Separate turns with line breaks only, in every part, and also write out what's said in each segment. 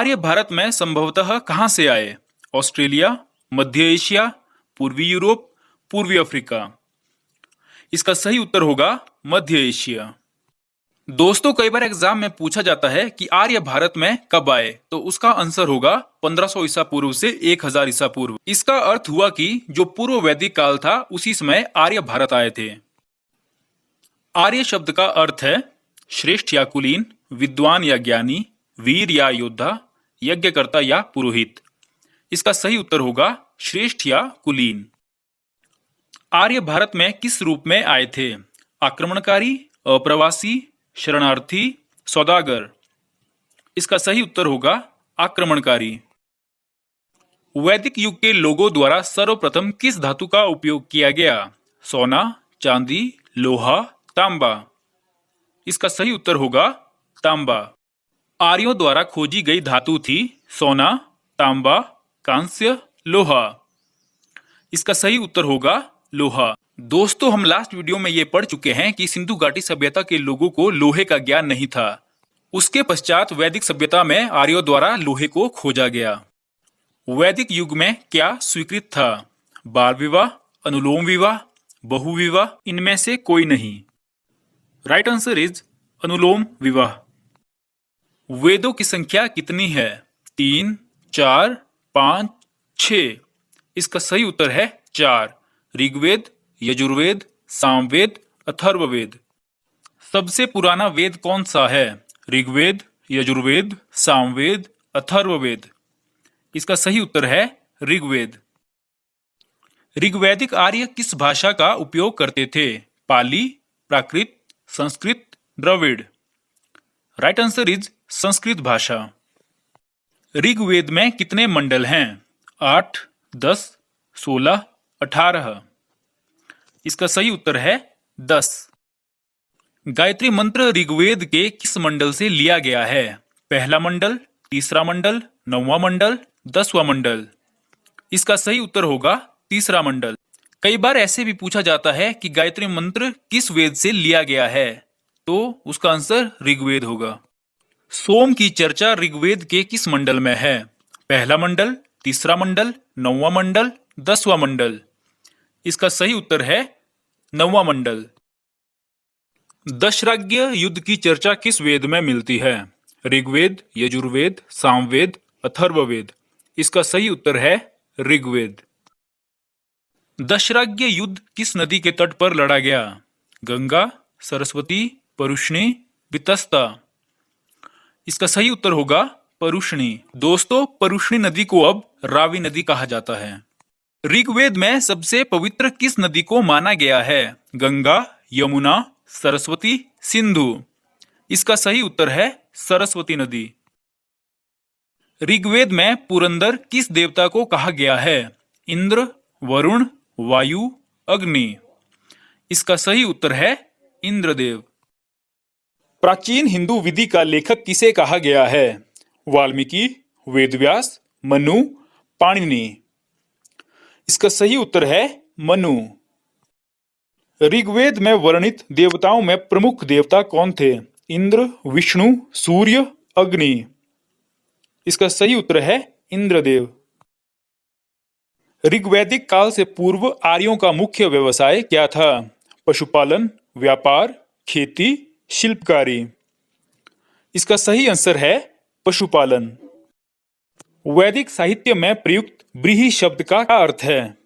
आर्य भारत में संभवतः कहां से आए? ऑस्ट्रेलिया, मध्य एशिया, पूर्वी यूरोप, पूर्वी अफ्रीका। इसका सही उत्तर होगा मध्य एशिया। दोस्तों, कई बार एग्जाम में पूछा जाता है कि आर्य भारत में कब आए, तो उसका आंसर होगा 1500 ईसा पूर्व से 1000 ईसा पूर्व। इसका अर्थ हुआ कि जो पूर्व वैदिक काल था उसी समय आर्य भारत आए थे। आर्य शब्द का अर्थ है श्रेष्ठ या कुलीन, विद्वान या ज्ञानी, वीर या योद्धा, यज्ञकर्ता या पुरोहित। इसका सही उत्तर होगा श्रेष्ठ या कुलीन। आर्य भारत में किस रूप में आए थे? आक्रमणकारी, अप्रवासी, शरणार्थी, सौदागर। इसका सही उत्तर होगा आक्रमणकारी। वैदिक युग के लोगों द्वारा सर्वप्रथम किस धातु का उपयोग किया गया? सोना, चांदी, लोहा, तांबा। इसका सही उत्तर होगा तांबा। आर्यों द्वारा खोजी गई धातु थी सोना, तांबा, कांस्य, लोहा। इसका सही उत्तर होगा लोहा। दोस्तों, हम लास्ट वीडियो में ये पढ़ चुके हैं कि सिंधु घाटी सभ्यता के लोगों को लोहे का ज्ञान नहीं था। उसके पश्चात वैदिक सभ्यता में आर्यों द्वारा लोहे को खोजा गया। वैदिक युग में क्या स्वीकृत था? बाल विवाह, अनुलोम विवाह, बहुविवाह, इनमें से कोई नहीं। राइट आंसर इज अनुलोम विवाह। वेदों की संख्या कितनी है? 3, 4, 5, 6। इसका सही उत्तर है 4। ऋग्वेद, यजुर्वेद, सामवेद, अथर्ववेद। सबसे पुराना वेद कौन सा है? ऋग्वेद, यजुर्वेद, सामवेद, अथर्ववेद। इसका सही उत्तर है ऋग्वेद। ऋग्वैदिक आर्य किस भाषा का उपयोग करते थे? Pali, Prakrit, Sanskrit, Dravid. Right answer is Sanskrit भाषा। ऋग्वेद में कितने मंडल हैं? 8, 10, 16, 18। इसका सही उत्तर है 10। गायत्री मंत्र ऋग्वेद के किस मंडल से लिया गया है? पहला मंडल, तीसरा मंडल, 9वां मंडल, 10वां मंडल। इसका सही उत्तर होगा तीसरा मंडल। कई बार ऐसे भी पूछा जाता है कि गायत्री मंत्र किस वेद से लिया गया है, तो उसका आंसर ऋग्वेद होगा। सोम की चर्चा ऋग्वेद के किस मंडल में है? पहला मंडल, तीसरा मंडल, 9वां मंडल, 10वां मंडल। इसका सही उत्तर है 9वां मंडल। दशराज्य युद्ध की चर्चा किस वेद में मिलती है? ऋग्वेद, यजुर्वेद, सामवेद, अथर्ववेद। इसका सही उत्तर है ऋग्वेद। दशराज्य युद्ध किस नदी के तट पर लड़ा गया? गंगा, सरस्वती, परुष्णी, वितस्ता। इसका सही उत्तर होगा परुष्णी। दोस्तों, परुष्णी नदी को अब रावी नदी कहा जाता है। ऋग्वेद में सबसे पवित्र किस नदी को माना गया है? गंगा, यमुना, सरस्वती, सिंधु। इसका सही उत्तर है सरस्वती नदी। ऋग्वेद में पुरंदर किस देवता को कहा गया है? इंद्र, वरुण, वायु, अग्नि। इसका सही उत्तर है इंद्रदेव। प्राचीन हिंदू विधि का लेखक किसे कहा गया है? वाल्मीकि, वेदव्यास, मनु, पाणिनि। इसका सही उत्तर है मनु। ऋग्वेद में वर्णित देवताओं में प्रमुख देवता कौन थे? इंद्र, विष्णु, सूर्य, अग्नि। इसका सही उत्तर है इंद्रदेव। ऋग्वैदिक काल से पूर्व आर्यों का मुख्य व्यवसाय क्या था? पशुपालन, व्यापार, खेती, शिल्पकारी। इसका सही आंसर है पशुपालन। वैदिक साहित्य में प्रयुक्त ब्रीहि शब्द का क्या अर्थ है?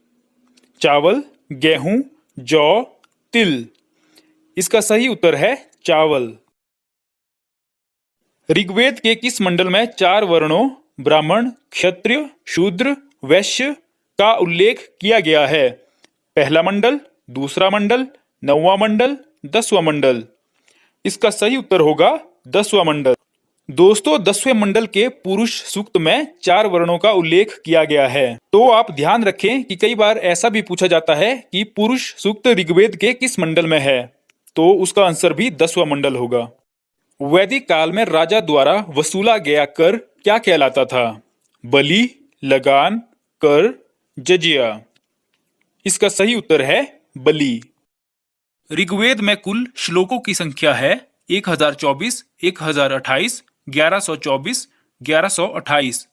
चावल, गेहूं, जौ, तिल। इसका सही उत्तर है चावल। ऋग्वेद के किस मंडल में 4 वर्णों ब्राह्मण, क्षत्रिय, शूद्र, वैश्य का उल्लेख किया गया है? पहला मंडल, दूसरा मंडल, 9वां मंडल, 10वां मंडल। इसका सही उत्तर होगा 10वां मंडल। दोस्तों, 10वें मंडल के पुरुष सूक्त में 4 वर्णों का उल्लेख किया गया है। तो आप ध्यान रखें कि कई बार ऐसा भी पूछा जाता है कि पुरुष सूक्त ऋग्वेद के किस मंडल में है, तो उसका आंसर भी 10वां मंडल होगा। वैदिक काल में राजा द्वारा वसूला गया कर क्या कहलाता था? बलि, लगान, कर, जजिया। इसका सही उत्तर है बलि। ऋग्वेद में कुल श्लोकों की संख्या है 1024, 1028, 1124, 1128।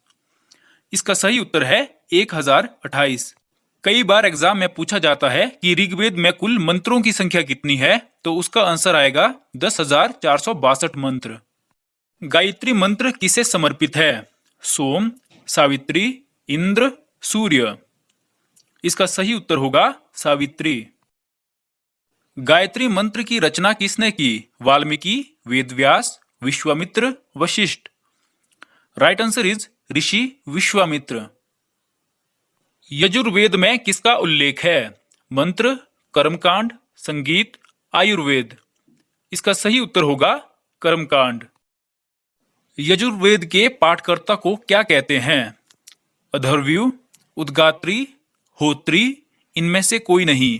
इसका सही उत्तर है 1028। कई बार एग्जाम में पूछा जाता है कि ऋग्वेद में कुल मंत्रों की संख्या कितनी है, तो उसका आंसर आएगा 10,462 मंत्र। गायत्री मंत्र किसे समर्पित है? सोम, सावित्री, इंद्र, सूर्य। इसका सही उत्तर होगा सावित्री। गायत्री मंत्र की रचना किसने की? Valmiki, Vedvyas, Vishwamitra, Vashishtha. Right answer is Rishi Vishwamitra. Yajurveda में किसका उल्लेख है? मंत्र, कर्मकांड, संगीत, आयुर्वेद। इसका सही उत्तर होगा कर्मकांड। यजुर्वेद के पाठकर्ता को क्या कहते हैं? अथर्वयु, उद्गात्री, होत्री, इनमें से कोई नहीं।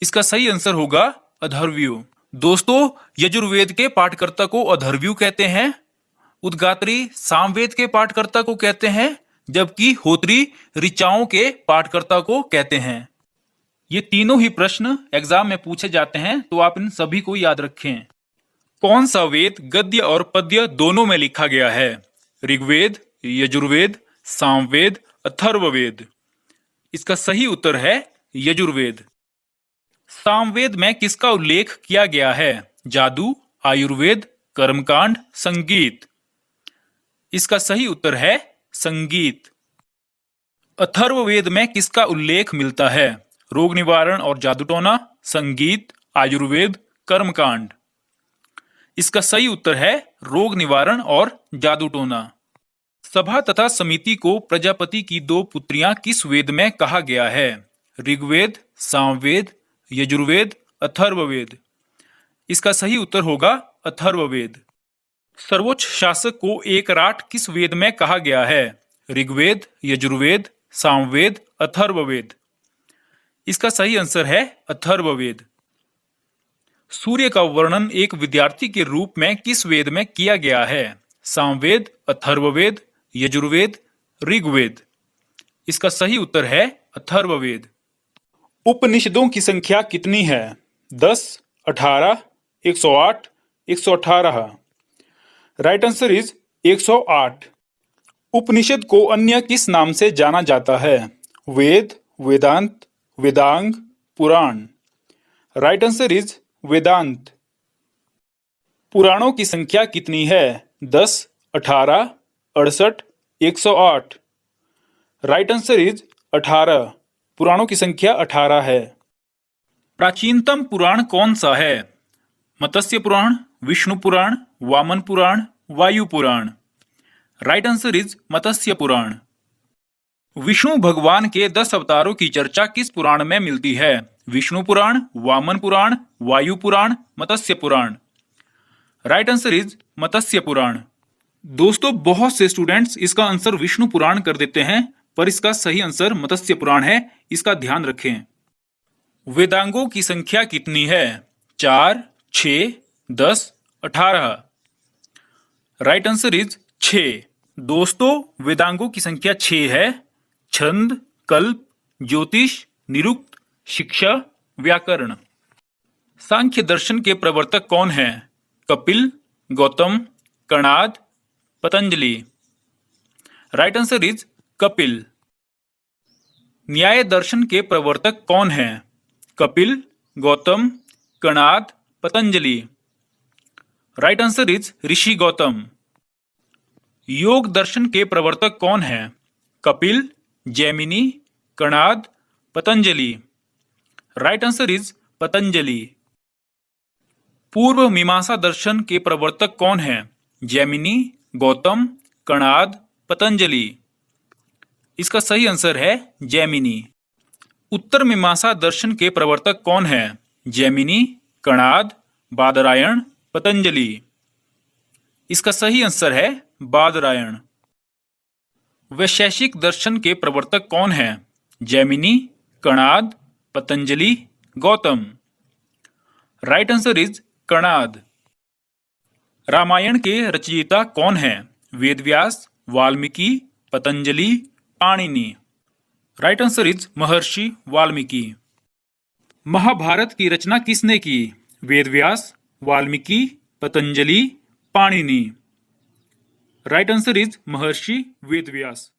इसका सही आंसर होगा अथर्वयु। दोस्तों, यजुर्वेद के पाठकर्ता को अथर्वयु कहते हैं, उद्गात्री सामवेद के पाठकर्ता को कहते हैं, जबकि होत्री ऋचाओं के पाठकर्ता को कहते हैं। ये तीनों ही प्रश्न एग्जाम में पूछे जाते हैं, तो आप इन सभी को याद रखें। कौन सा वेद गद्य और पद्य दोनों में लिखा गया है? ऋग्वेद, यजुर्वेद, सामवेद, अथर्ववेद। इसका सही उत्तर है यजुर्वेद। सामवेद में किसका उल्लेख किया गया है? जादू, आयुर्वेद, कर्मकांड, संगीत। इसका सही उत्तर है संगीत। अथर्ववेद में किसका उल्लेख मिलता है? रोग निवारण और जादूटोना, संगीत, आयुर्वेद, कर्मकांड। इसका सही उत्तर है रोग निवारण और जादूटोना। सभा तथा समिति को प्रजापति की दो पुत्रियां किस वेद में कहा गया है? ऋग्वेद, सामवेद, यजुर्वेद, अथर्ववेद। इसका सही उत्तर होगा अथर्ववेद। सर्वोच्च शासक को एक राट किस वेद में कहा गया है? ऋग्वेद, यजुर्वेद, सामवेद, अथर्ववेद। इसका सही आंसर है अथर्ववेद। सूर्य का वर्णन एक विद्यार्थी के रूप में किस वेद में किया गया है? सामवेद, अथर्ववेद, यजुर्वेद, ऋग्वेद। इसका सही उत्तर है अथर्ववेद। उपनिषदों की संख्या कितनी है? 10, 18, 108, 118। Right answer is 108। उपनिषद को अन्य किस नाम से जाना जाता है? वेद, वेदांत, वेदांग, पुराण। राइट आंसर इज वेदांत। पुराणों की संख्या कितनी है? 10, 18, 68, 108। Right answer is 18। पुराणों की संख्या 18 है। प्राचीनतम पुराण कौन सा है? मत्स्य पुराण, विष्णु पुराण, वामन पुराण, वायु पुराण। राइट आंसर इज मत्स्य पुराण। विष्णु भगवान के 10 अवतारों की चर्चा किस पुराण में मिलती है? विष्णु पुराण, वामन पुराण, वायु पुराण, मत्स्य पुराण। राइट आंसर इज मत्स्य पुराण। दोस्तों, बहुत से स्टूडेंट्स इसका आंसर विष्णु पुराण कर देते हैं, पर इसका सही आंसर मत्स्य पुराण है। इसका ध्यान रखें। वेदांगों की संख्या कितनी है? 4, 6, 10, 18। Right answer is 6। दोस्तों, वेदांगों की संख्या 6 है। छंद, कल्प, ज्योतिष, निरुक्त, शिक्षा, व्याकरण। सांख्य दर्शन के प्रवर्तक कौन हैं? Kapil, Gautam, Kanad, Patanjali. Right answer is Kapil. Nyaya Darshan के प्रवर्तक कौन हैं? Kapil, Gautam, Kanad, Patanjali. Right answer is Rishi Gautam. Yoga Darshan के प्रवर्तक कौन हैं? Kapil, Jaimini, Kanad, Patanjali. Right answer is Patanjali. Purva Mimamsa दर्शन के प्रवर्तक कौन हैं? जैमिनी, गौतम, कणाद, पतंजलि। इसका सही आंसर है जैमिनी। उत्तर मीमांसा दर्शन के प्रवर्तक कौन हैं? जैमिनी, कणाद, बादरायण, पतंजलि। इसका सही आंसर है बादरायण। वैशेषिक दर्शन के प्रवर्तक कौन हैं? Jaimini, Kanad, Patanjali, Gautam. Right answer is Kanad. Ramayan के रचयिता कौन हैं? Vedvyas, Valmiki, Patanjali, Panini. Right answer is Maharshi Valmiki. Mahabharat की रचना किसने की? Vedvyas, Valmiki, Patanjali, Panini. Right answer is Maharshi Vedvyas.